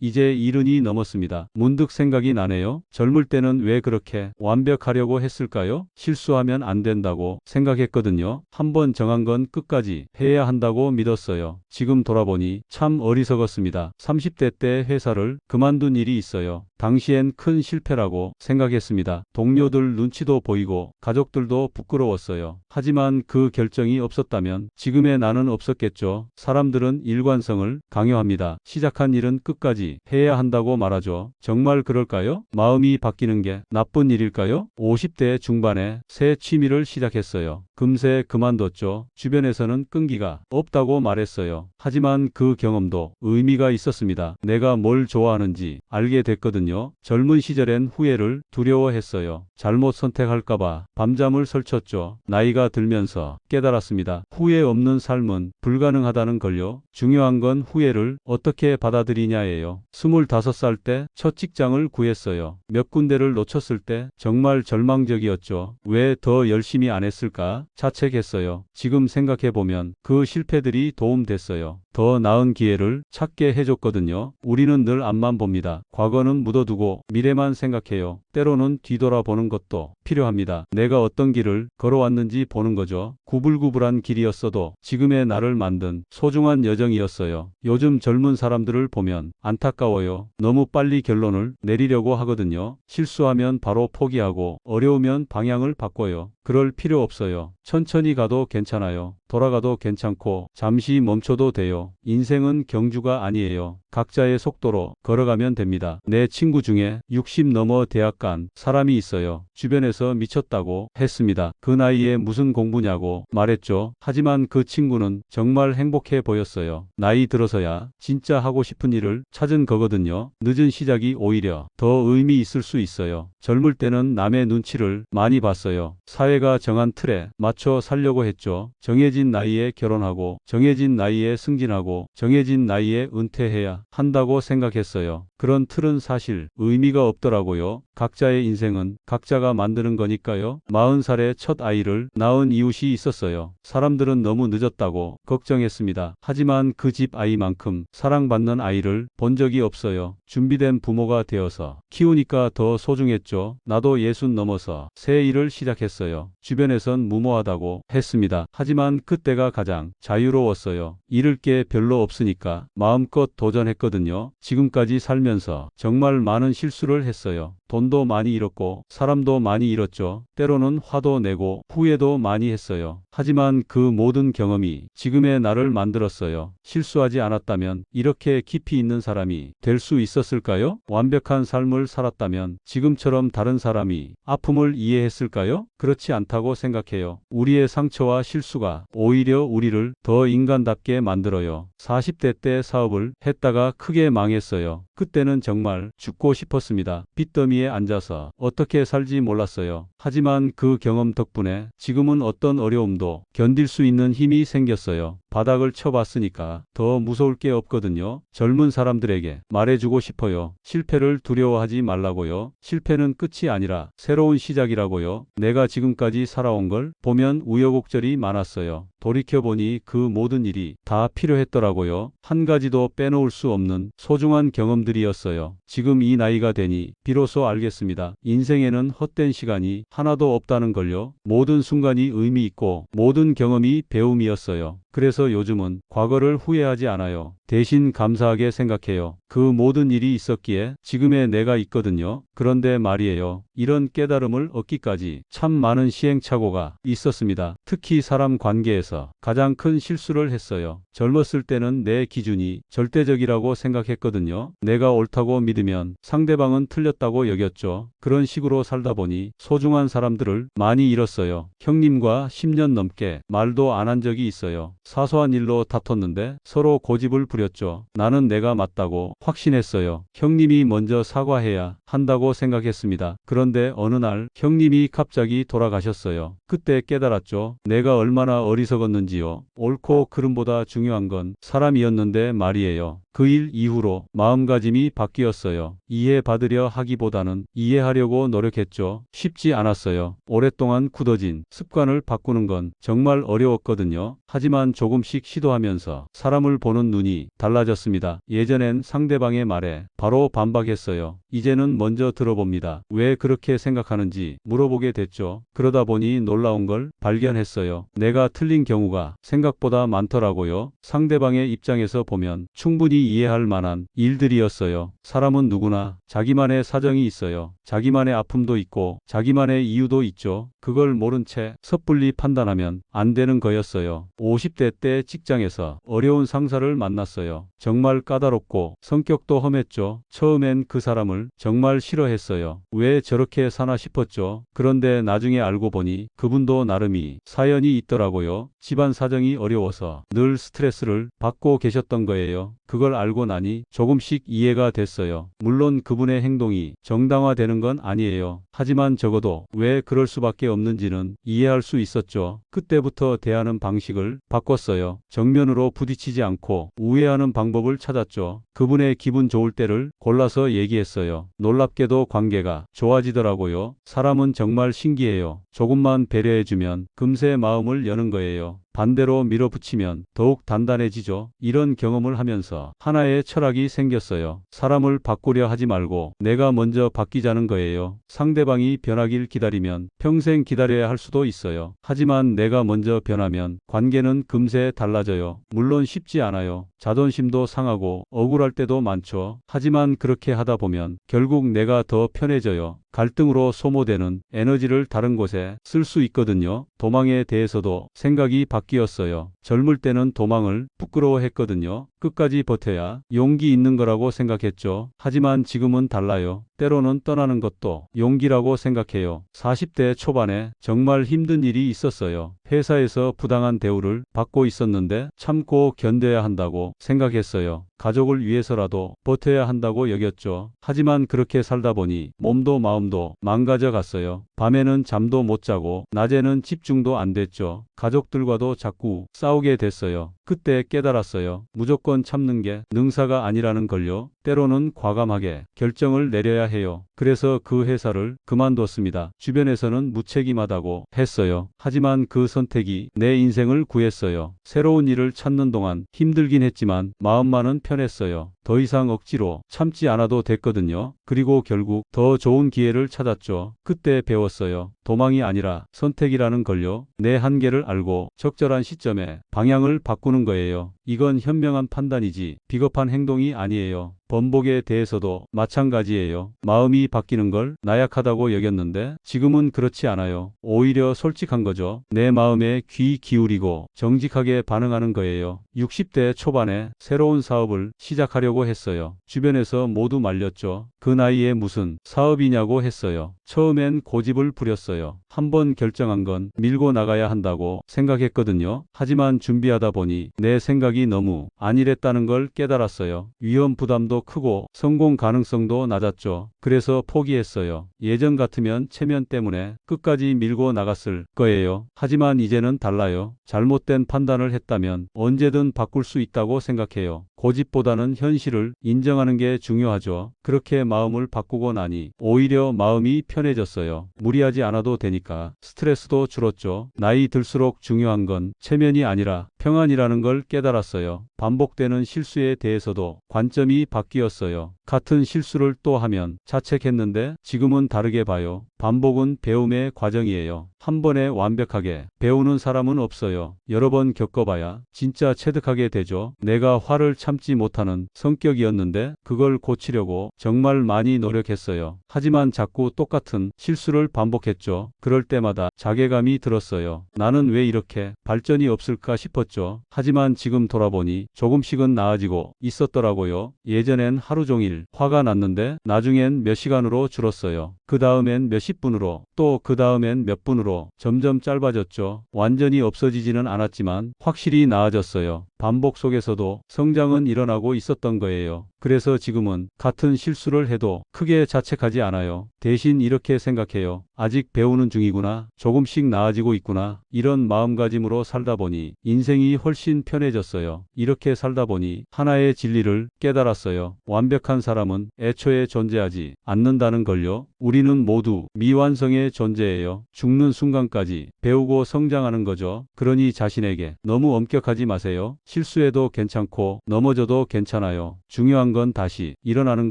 이제 70이 넘었습니다. 문득 생각이 나네요. 젊을 때는 왜 그렇게 완벽하려고 했을까요? 실수하면 안 된다고 생각했거든요. 한번 정한 건 끝까지 해야 한다고 믿었어요. 지금 돌아보니 참 어리석었습니다. 30대 때 회사를 그만둔 일이 있어요. 당시엔 큰 실패라고 생각했습니다. 동료들 눈치도 보이고 가족들도 부끄러웠어요. 하지만 그 결정이 없었다면 지금의 나는 없었겠죠. 사람들은 일관성을 강요합니다. 시작한 일은 끝까지 해야 한다고 말하죠. 정말 그럴까요? 마음이 바뀌는 게 나쁜 일일까요? 50대 중반에 새 취미를 시작했어요. 금세 그만뒀죠. 주변에서는 끈기가 없다고 말했어요. 하지만 그 경험도 의미가 있었습니다. 내가 뭘 좋아하는지 알게 됐거든요. 젊은 시절엔 후회를 두려워했어요. 잘못 선택할까봐 밤잠을 설쳤죠. 나이가 들면서 깨달았습니다. 후회 없는 삶은 불가능하다는 걸요. 중요한 건 후회를 어떻게 받아들이냐예요. 25살 때 첫 직장을 구했어요. 몇 군데를 놓쳤을 때 정말 절망적이었죠. 왜 더 열심히 안 했을까? 자책했어요. 지금 생각해보면 그 실패들이 도움됐어요. 더 나은 기회를 찾게 해줬거든요. 우리는 늘 앞만 봅니다. 과거는 묻어두고 미래만 생각해요. 때로는 뒤돌아보는 것도 필요합니다. 내가 어떤 길을 걸어왔는지 보는 거죠. 구불구불한 길이었어도 지금의 나를 만든 소중한 여정이었어요. 요즘 젊은 사람들을 보면 안타까워요. 너무 빨리 결론을 내리려고 하거든요. 실수하면 바로 포기하고 어려우면 방향을 바꿔요. 그럴 필요 없어요. 천천히 가도 괜찮아요. 돌아가도 괜찮고 잠시 멈춰도 돼요. 인생은 경주가 아니에요. 각자의 속도로 걸어가면 됩니다. 내 친구 중에 60 넘어 대학 간 사람이 있어요. 주변에서 미쳤다고 했습니다. 그 나이에 무슨 공부냐고 말했죠. 하지만 그 친구는 정말 행복해 보였어요. 나이 들어서야 진짜 하고 싶은 일을 찾은 거거든요. 늦은 시작이 오히려 더 의미 있을 수 있어요. 젊을 때는 남의 눈치를 많이 봤어요. 사회가 정한 틀에 맞춰 살려고 했죠. 정해진 나이에 결혼하고 정해진 나이에 승진하고 정해진 나이에 은퇴해야 한다고 생각했어요. 그런 틀은 사실 의미가 없더라고요. 각자의 인생은 각자가 만드는 거니까요. 40살에 첫 아이를 낳은 이웃이 있었어요. 사람들은 너무 늦었다고 걱정했습니다. 하지만 그 집 아이만큼 사랑받는 아이를 본 적이 없어요. 준비된 부모가 되어서 키우니까 더 소중했죠. 나도 60 넘어서 새 일을 시작했어요. 주변에선 무모하다고 했습니다. 하지만 그때가 가장 자유로웠어요. 잃을 게 별로 없으니까 마음껏 도전했거든요. 지금까지 살면서 정말 많은 실수를 했어요. 돈도 많이 잃었고 사람도 많이 잃었죠. 때로는 화도 내고 후회도 많이 했어요. 하지만 그 모든 경험이 지금의 나를 만들었어요. 실수하지 않았다면 이렇게 깊이 있는 사람이 될 수 있었을까요? 완벽한 삶을 살았다면 지금처럼 다른 사람이 아픔을 이해했을까요? 그렇지 않다고 생각해요. 우리의 상처와 실수가 오히려 우리를 더 인간답게 만들어요. 40대 때 사업을 했다가 크게 망했어요. 그때는 정말 죽고 싶었습니다. 빚더미에 앉아서 어떻게 살지 몰랐어요. 하지만 그 경험 덕분에 지금은 어떤 어려움도 견딜 수 있는 힘이 생겼어요. 바닥을 쳐봤으니까 더 무서울 게 없거든요. 젊은 사람들에게 말해주고 싶어요. 실패를 두려워하지 말라고요. 실패는 끝이 아니라 새로운 시작이라고요. 내가 지금까지 살아온 걸 보면 우여곡절이 많았어요. 돌이켜보니 그 모든 일이 다 필요했더라고요. 한 가지도 빼놓을 수 없는 소중한 경험들이었어요. 지금 이 나이가 되니 비로소 알겠습니다. 인생에는 헛된 시간이 하나도 없다는 걸요. 모든 순간이 의미 있고 모든 경험이 배움이었어요. 그래서 요즘은 과거를 후회하지 않아요. 대신 감사하게 생각해요. 그 모든 일이 있었기에 지금의 내가 있거든요. 그런데 말이에요. 이런 깨달음을 얻기까지 참 많은 시행착오가 있었습니다. 특히 사람 관계에서 가장 큰 실수를 했어요. 젊었을 때는 내 기준이 절대적이라고 생각했거든요. 내가 옳다고 믿으면 상대방은 틀렸다고 여겼죠. 그런 식으로 살다 보니 소중한 사람들을 많이 잃었어요. 형님과 10년 넘게 말도 안 한 적이 있어요. 사소한 일로 다퉜는데 서로 고집을 부렸죠. 나는 내가 맞다고 확신했어요. 형님이 먼저 사과해야 한다고 생각했습니다. 그런데 어느 날 형님이 갑자기 돌아가셨어요. 그때 깨달았죠. 내가 얼마나 어리석었는지요. 옳고 그름보다 중요한 건 사람이었는데 말이에요. 그 일 이후로 마음가짐이 바뀌었어요. 이해받으려 하기보다는 이해하려고 노력했죠. 쉽지 않았어요. 오랫동안 굳어진 습관을 바꾸는 건 정말 어려웠거든요. 하지만 조금씩 시도하면서 사람을 보는 눈이 달라졌습니다. 예전엔 상대방의 말에 바로 반박했어요. 이제는 먼저 들어봅니다. 왜 그렇게 생각하는지 물어보게 됐죠. 그러다 보니 놀라운 걸 발견했어요. 내가 틀린 경우가 생각보다 많더라고요. 상대방의 입장에서 보면 충분히 이해할 만한 일들이었어요. 사람은 누구나 자기만의 사정이 있어요. 자기만의 아픔도 있고 자기만의 이유도 있죠. 그걸 모른 채 섣불리 판단하면 안 되는 거였어요. 50대 때 직장에서 어려운 상사를 만났어요. 정말 까다롭고 성격도 험했죠. 처음엔 그 사람을 정말 싫어했어요. 왜 저렇게 사나 싶었죠. 그런데 나중에 알고 보니 그분도 나름이 사연이 있더라고요. 집안 사정이 어려워서 늘 스트레스를 받고 계셨던 거예요. 그걸 알고 나니 조금씩 이해가 됐어요. 물론 그분의 행동이 정당화되는 건 아니에요. 하지만 적어도 왜 그럴 수밖에 없는지는 이해할 수 있었죠. 그때부터 대하는 방식을 바꿨어요. 정면으로 부딪히지 않고 우회하는 방법을 찾았죠. 그분의 기분 좋을 때를 골라서 얘기했어요. 놀랍게도 관계가 좋아지더라고요. 사람은 정말 신기해요. 조금만 배려해주면 금세 마음을 여는 거예요. 반대로 밀어붙이면 더욱 단단해지죠. 이런 경험을 하면서 하나의 철학이 생겼어요. 사람을 바꾸려 하지 말고 내가 먼저 바뀌자는 거예요. 상대방이 변하길 기다리면 평생 기다려야 할 수도 있어요. 하지만 내가 먼저 변하면 관계는 금세 달라져요. 물론 쉽지 않아요. 자존심도 상하고 억울할 때도 많죠. 하지만 그렇게 하다 보면 결국 내가 더 편해져요. 갈등으로 소모되는 에너지를 다른 곳에 쓸 수 있거든요. 도망에 대해서도 생각이 바뀌었어요. 젊을 때는 도망을 부끄러워했거든요. 끝까지 버텨야 용기 있는 거라고 생각했죠. 하지만 지금은 달라요. 때로는 떠나는 것도 용기라고 생각해요. 40대 초반에 정말 힘든 일이 있었어요. 회사에서 부당한 대우를 받고 있었는데 참고 견뎌야 한다고 생각했어요. 가족을 위해서라도 버텨야 한다고 여겼죠. 하지만 그렇게 살다 보니 몸도 마음도 망가져 갔어요. 밤에는 잠도 못 자고 낮에는 집중도 안 됐죠. 가족들과도 자꾸 싸우게 됐어요. 그때 깨달았어요. 무조건 참는 게 능사가 아니라는 걸요. 때로는 과감하게 결정을 내려야 해요. 그래서 그 회사를 그만뒀습니다. 주변에서는 무책임하다고 했어요. 하지만 그 선택이 내 인생을 구했어요. 새로운 일을 찾는 동안 힘들긴 했지만 마음만은 편했어요. 더 이상 억지로 참지 않아도 됐거든요. 그리고 결국 더 좋은 기회를 찾았죠. 그때 배웠어요. 도망이 아니라 선택이라는 걸요. 내 한계를 알고 적절한 시점에 방향을 바꾸는 거예요. 이건 현명한 판단이지 비겁한 행동이 아니에요. 번복에 대해서도 마찬가지예요. 마음이 바뀌는 걸 나약하다고 여겼는데 지금은 그렇지 않아요. 오히려 솔직한 거죠. 내 마음에 귀 기울이고 정직하게 반응하는 거예요. 60대 초반에 새로운 사업을 시작하려고 했어요. 주변에서 모두 말렸죠. 그 나이에 무슨 사업이냐고 했어요. 처음엔 고집을 부렸어요. 한번 결정한 건 밀고 나가야 한다고 생각했거든요. 하지만 준비하다 보니 내 생각이 너무 안일했다는 걸 깨달았어요. 위험 부담도 크고 성공 가능성도 낮았죠. 그래서 포기했어요. 예전 같으면 체면 때문에 끝까지 밀고 나갔을 거예요. 하지만 이제는 달라요. 잘못된 판단을 했다면 언제든 바꿀 수 있다고 생각해요. 고집보다는 현실을 인정하는 게 중요하죠. 그렇게 마음을 바꾸고 나니 오히려 마음이 편해졌어요. 무리하지 않아도 되니까 스트레스도 줄었죠. 나이 들수록 중요한 건 체면이 아니라 평안이라는 걸 깨달았어요. 반복되는 실수에 대해서도 관점이 바뀌었어요. 같은 실수를 또 하면 자책했는데 지금은 다르게 봐요. 반복은 배움의 과정이에요. 한 번에 완벽하게 배우는 사람은 없어요. 여러 번 겪어봐야 진짜 체득하게 되죠. 내가 화를 참지 못하는 성격이었는데 그걸 고치려고 정말 많이 노력했어요. 하지만 자꾸 똑같은 실수를 반복했죠. 그럴 때마다 자괴감이 들었어요. 나는 왜 이렇게 발전이 없을까 싶었죠. 하지만 지금 돌아보니 조금씩은 나아지고 있었더라고요. 예전엔 하루 종일 화가 났는데 나중엔 몇 시간으로 줄었어요. 그 다음엔 몇십 분으로, 또 그 다음엔 몇 분으로 점점 짧아졌죠. 완전히 없어지지는 않았지만 확실히 나아졌어요. 반복 속에서도 성장은 일어나고 있었던 거예요. 그래서 지금은 같은 실수를 해도 크게 자책하지 않아요. 대신 이렇게 생각해요. 아직 배우는 중이구나. 조금씩 나아지고 있구나. 이런 마음가짐으로 살다 보니 인생이 훨씬 편해졌어요. 이렇게 살다 보니 하나의 진리를 깨달았어요. 완벽한 사람은 애초에 존재하지 않는다는 걸요. 우리는 모두 미완성의 존재예요. 죽는 순간까지 배우고 성장하는 거죠. 그러니 자신에게 너무 엄격하지 마세요. 실수해도 괜찮고 넘어져도 괜찮아요. 중요한 건 다시 일어나는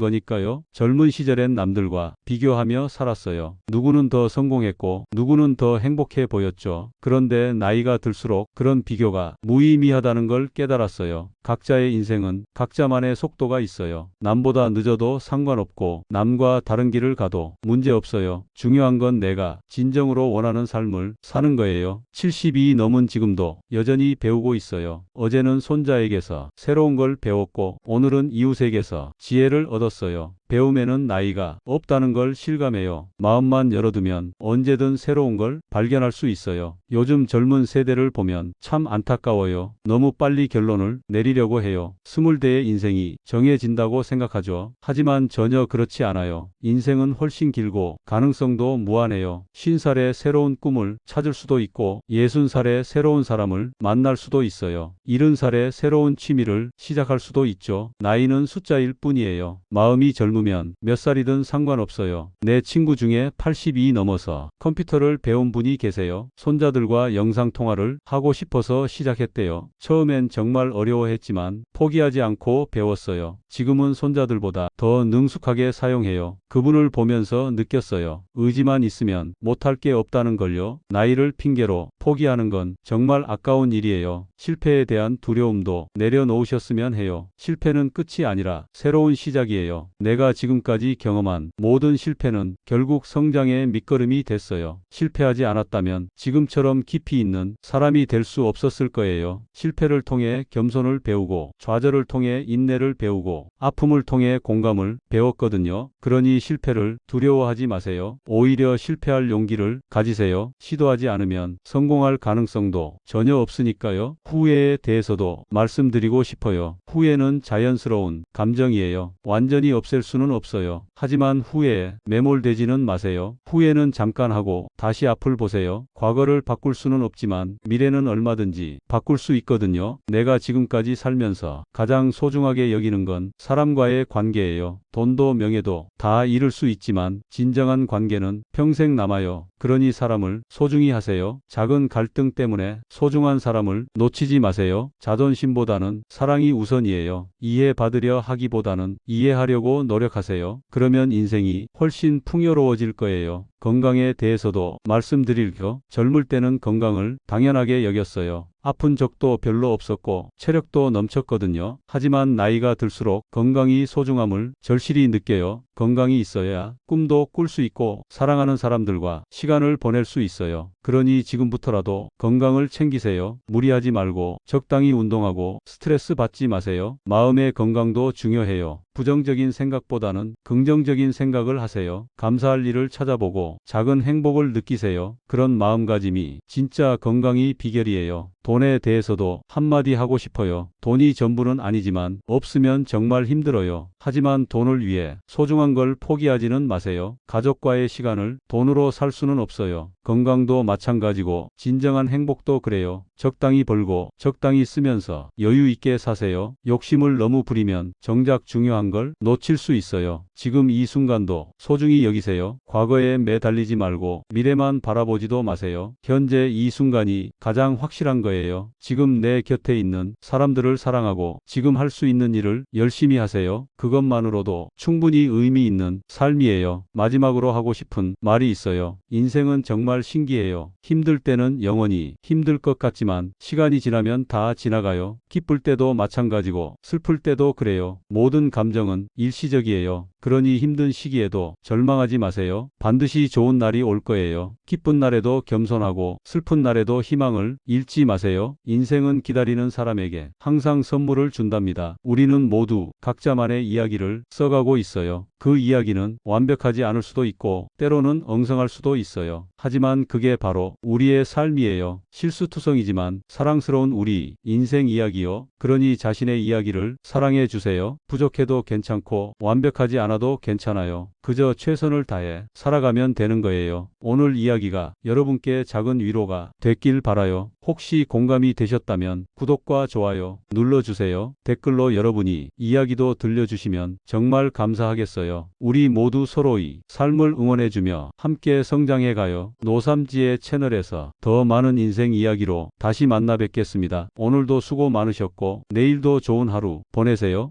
거니까요. 젊은 시절엔 남들과 비교하며 살았어요. 누구는 더 성공했고 누구는 더 행복해 보였죠. 그런데 나이가 들수록 그런 비교가 무의미하다는 걸 깨달았어요. 각자의 인생은 각자만의 속도가 있어요. 남보다 늦어도 상관없고 남과 다른 길을 가도 문제없어요. 중요한 건 내가 진정으로 원하는 삶을 사는 거예요. 70이 넘은 지금도 여전히 배우고 있어요. 어제는 손자에게서 새로운 걸 배웠고 오늘은 이웃에게서 지혜를 얻었어요. 배움에는 나이가 없다는 걸 실감해요. 마음만 열어두면 언제든 새로운 걸 발견할 수 있어요. 요즘 젊은 세대를 보면 참 안타까워요. 너무 빨리 결론을 내리려고 해요. 20대의 인생이 정해진다고 생각하죠. 하지만 전혀 그렇지 않아요. 인생은 훨씬 길고 가능성도 무한해요. 50살에 새로운 꿈을 찾을 수도 있고 60살에 새로운 사람을 만날 수도 있어요. 70살에 새로운 취미를 시작할 수도 있죠. 나이는 숫자일 뿐이에요. 마음이 젊으면 몇 살이든 상관없어요. 내 친구 중에 80이 넘어서 컴퓨터를 배운 분이 계세요. 손자들과 영상통화를 하고 싶어서 시작했대요. 처음엔 정말 어려워했지만 포기하지 않고 배웠어요. 지금은 손자들보다 더 능숙하게 사용해요. 그분을 보면서 느꼈어요. 의지만 있으면 못할 게 없다는 걸요. 나이를 핑계로 포기하는 건 정말 아까운 일이에요. 실패에 대한 두려움도 내려놓으셨으면 해요. 실패는 끝이 아니라 새로운 시작이에요. 내가 지금까지 경험한 모든 실패는 결국 성장의 밑거름이 됐어요. 실패하지 않았다면 지금처럼 깊이 있는 사람이 될 수 없었을 거예요. 실패를 통해 겸손을 배우고 좌절을 통해 인내를 배우고 아픔을 통해 공감을 배웠거든요. 그러니 실패를 두려워하지 마세요. 오히려 실패할 용기를 가지세요. 시도하지 않으면 성공할 가능성도 전혀 없으니까요. 후회에 대해서도 말씀드리고 싶어요. 후회는 자연스러운 감정이에요. 완전히 없앨 수는 없어요. 하지만 후회에 매몰되지는 마세요. 후회는 잠깐 하고 다시 앞을 보세요. 과거를 바꿀 수는 없지만 미래는 얼마든지 바꿀 수 있거든요. 내가 지금까지 살면서 가장 소중하게 여기는 건 사람과의 관계예요. 돈도 명예도 다 잃을 수 있지만 진정한 관계는 평생 남아요. 그러니 사람을 소중히 하세요. 작은 갈등 때문에 소중한 사람을 놓치지 마세요. 자존심보다는 사랑이 우선이에요. 이해받으려 하기보다는 이해하려고 노력하세요. 그러면 인생이 훨씬 풍요로워질 거예요. 건강에 대해서도 말씀드릴게요. 젊을 때는 건강을 당연하게 여겼어요. 아픈 적도 별로 없었고 체력도 넘쳤거든요. 하지만 나이가 들수록 건강이 소중함을 절실히 느껴요. 건강이 있어야 꿈도 꿀 수 있고 사랑하는 사람들과 시간을 보낼 수 있어요. 그러니 지금부터라도 건강을 챙기세요. 무리하지 말고 적당히 운동하고 스트레스 받지 마세요. 마음의 건강도 중요해요. 부정적인 생각보다는 긍정적인 생각을 하세요. 감사할 일을 찾아보고 작은 행복을 느끼세요. 그런 마음가짐이 진짜 건강이 비결이에요. 돈에 대해서도 한마디 하고 싶어요. 돈이 전부는 아니지만 없으면 정말 힘들어요. 하지만 돈을 위해 소중한 걸 포기하지는 마세요. 가족과의 시간을 돈으로 살 수는 없어요. 건강도 마찬가지고 진정한 행복도 그래요. 적당히 벌고 적당히 쓰면서 여유 있게 사세요. 욕심을 너무 부리면 정작 중요한 걸 놓칠 수 있어요. 지금 이 순간도 소중히 여기세요. 과거에 매달리지 말고 미래만 바라보지도 마세요. 현재 이 순간이 가장 확실한 거예요. 지금 내 곁에 있는 사람들을 사랑하고 지금 할 수 있는 일을 열심히 하세요. 그것만으로도 충분히 의미 있는 삶이에요. 마지막으로 하고 싶은 말이 있어요. 인생은 정말 신기해요. 힘들 때는 영원히 힘들 것 같지만 시간이 지나면 다 지나가요. 기쁠 때도 마찬가지고 슬플 때도 그래요. 모든 감정은 일시적이에요. 그러니 힘든 시기에도 절망하지 마세요. 반드시 좋은 날이 올 거예요. 기쁜 날에도 겸손하고 슬픈 날에도 희망을 잃지 마세요. 인생은 기다리는 사람에게 항상 선물을 준답니다. 우리는 모두 각자만의 이야기를 써가고 있어요. 그 이야기는 완벽하지 않을 수도 있고 때로는 엉성할 수도 있어요. 하지만 그게 바로 우리의 삶이에요. 실수투성이지만 사랑스러운 우리 인생 이야기요. 그러니 자신의 이야기를 사랑해 주세요. 부족해도 괜찮고 완벽하지 않아도 괜찮아요. 그저 최선을 다해 살아가면 되는 거예요. 오늘 이야기가 여러분께 작은 위로가 됐길 바라요. 혹시 공감이 되셨다면 구독과 좋아요 눌러주세요. 댓글로 여러분이 이야기도 들려주시면 정말 감사하겠어요. 우리 모두 서로의 삶을 응원해주며 함께 성장해가요. 노삼지의 채널에서 더 많은 인생 이야기로 다시 만나 뵙겠습니다. 오늘도 수고 많으셨고 내일도 좋은 하루 보내세요.